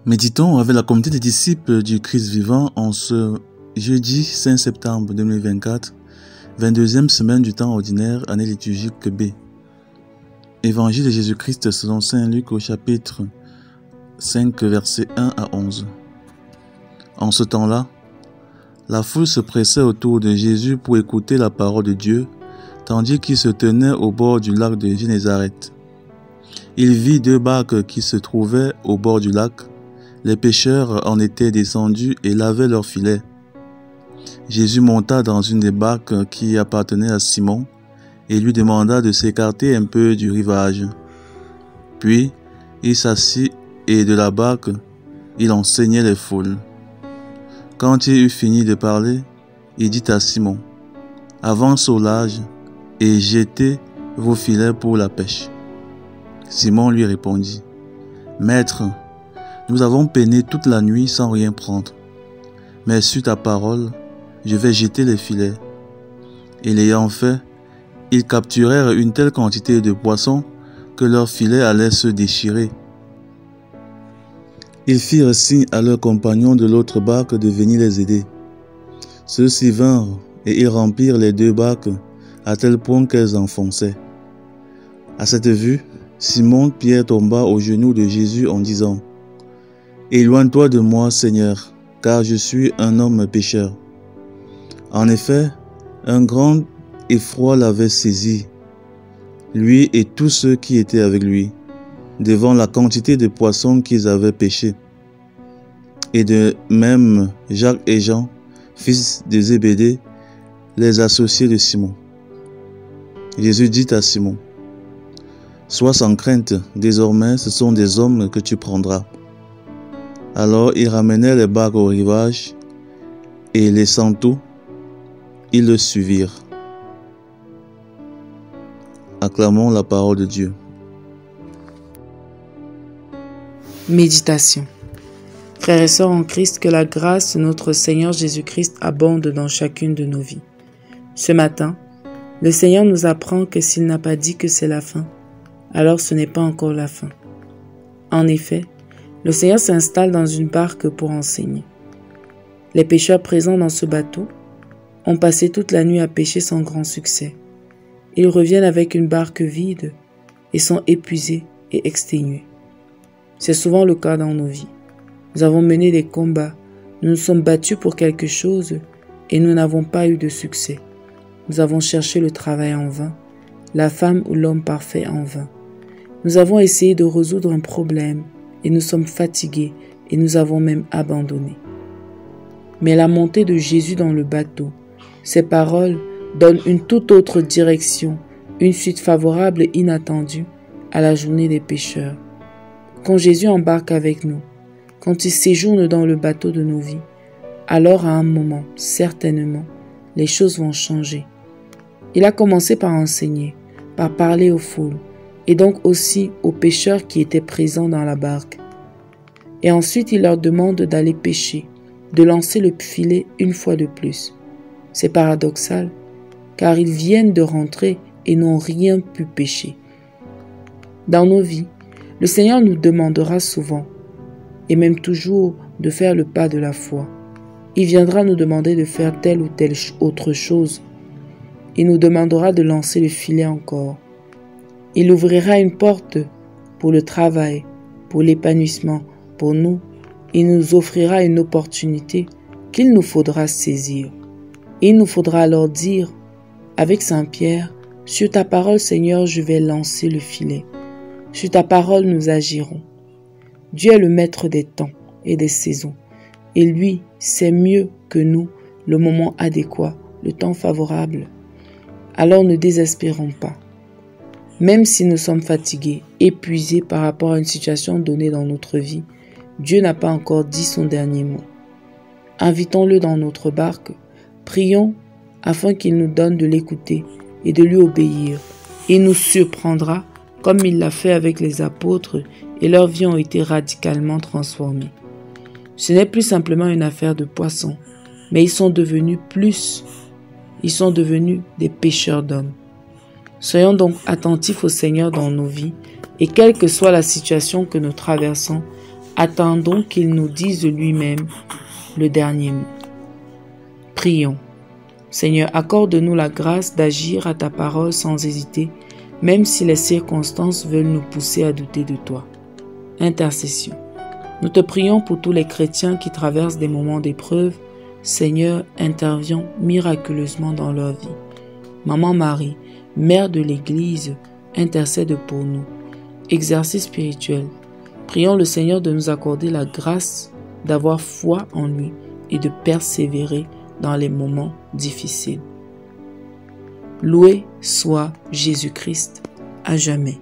Méditons avec la communauté des disciples du Christ vivant en ce jeudi 5 septembre 2024, 22e semaine du temps ordinaire, année liturgique B. Évangile de Jésus-Christ selon Saint Luc au chapitre 5, versets 1 à 11. En ce temps-là, la foule se pressait autour de Jésus pour écouter la parole de Dieu, tandis qu'il se tenait au bord du lac de Génézareth. Il vit deux barques qui se trouvaient au bord du lac. Les pêcheurs en étaient descendus et lavaient leurs filets. Jésus monta dans une des barques qui appartenait à Simon et lui demanda de s'écarter un peu du rivage. Puis, il s'assit et de la barque, il enseignait les foules. Quand il eut fini de parler, il dit à Simon, « Avance au large et jetez vos filets pour la pêche. » Simon lui répondit, « Maître, nous avons peiné toute la nuit sans rien prendre. Mais sur ta parole, je vais jeter les filets. » Et l'ayant fait, ils capturèrent une telle quantité de poissons que leurs filets allaient se déchirer. Ils firent signe à leurs compagnons de l'autre barque de venir les aider. Ceux-ci vinrent et ils remplirent les deux barques à tel point qu'elles enfonçaient. À cette vue, Simon-Pierre tomba aux genoux de Jésus en disant, « Éloigne-toi de moi, Seigneur, car je suis un homme pécheur. » En effet, un grand effroi l'avait saisi, lui et tous ceux qui étaient avec lui, devant la quantité de poissons qu'ils avaient pêchés. Et de même Jacques et Jean, fils de Zébédée, les associés de Simon. Jésus dit à Simon, « Sois sans crainte, désormais ce sont des hommes que tu prendras. » Alors ils ramenèrent les barques au rivage, et laissant tout, ils le suivirent. Acclamons la parole de Dieu. Méditation. Frères et sœurs en Christ, que la grâce de notre Seigneur Jésus-Christ abonde dans chacune de nos vies. Ce matin, le Seigneur nous apprend que s'il n'a pas dit que c'est la fin, alors ce n'est pas encore la fin. En effet, le Seigneur s'installe dans une barque pour enseigner. Les pêcheurs présents dans ce bateau ont passé toute la nuit à pêcher sans grand succès. Ils reviennent avec une barque vide et sont épuisés et exténués. C'est souvent le cas dans nos vies. Nous avons mené des combats, nous nous sommes battus pour quelque chose et nous n'avons pas eu de succès. Nous avons cherché le travail en vain, la femme ou l'homme parfait en vain. Nous avons essayé de résoudre un problème et nous sommes fatigués et nous avons même abandonné. Mais la montée de Jésus dans le bateau, ses paroles donnent une toute autre direction, une suite favorable et inattendue à la journée des pécheurs. Quand Jésus embarque avec nous, quand il séjourne dans le bateau de nos vies, alors à un moment, certainement, les choses vont changer. Il a commencé par enseigner, par parler aux foules, et donc aussi aux pêcheurs qui étaient présents dans la barque. Et ensuite, il leur demande d'aller pêcher, de lancer le filet une fois de plus. C'est paradoxal, car ils viennent de rentrer et n'ont rien pu pêcher. Dans nos vies, le Seigneur nous demandera souvent, et même toujours, de faire le pas de la foi. Il viendra nous demander de faire telle ou telle autre chose. Il nous demandera de lancer le filet encore. Il ouvrira une porte pour le travail, pour l'épanouissement, pour nous. Il nous offrira une opportunité qu'il nous faudra saisir. Il nous faudra alors dire, avec Saint Pierre, « Sur ta parole, Seigneur, je vais lancer le filet. Sur ta parole, nous agirons. » Dieu est le maître des temps et des saisons. Et lui, sait mieux que nous le moment adéquat, le temps favorable. Alors ne désespérons pas. Même si nous sommes fatigués, épuisés par rapport à une situation donnée dans notre vie, Dieu n'a pas encore dit son dernier mot. Invitons-le dans notre barque, prions afin qu'il nous donne de l'écouter et de lui obéir. Il nous surprendra comme il l'a fait avec les apôtres et leurs vies ont été radicalement transformées. Ce n'est plus simplement une affaire de poissons, mais ils sont devenus des pêcheurs d'hommes. Soyons donc attentifs au Seigneur dans nos vies et quelle que soit la situation que nous traversons, Attendons qu'il nous dise lui-même le dernier mot. Prions. Seigneur, accorde-nous la grâce d'agir à ta parole sans hésiter, même si les circonstances veulent nous pousser à douter de toi. Intercession. Nous te prions pour tous les chrétiens qui traversent des moments d'épreuve. Seigneur, interviens miraculeusement dans leur vie. Maman Marie, Mère de l'Église, intercède pour nous. Exercice spirituel. Prions le Seigneur de nous accorder la grâce d'avoir foi en lui et de persévérer dans les moments difficiles. Loué soit Jésus-Christ à jamais.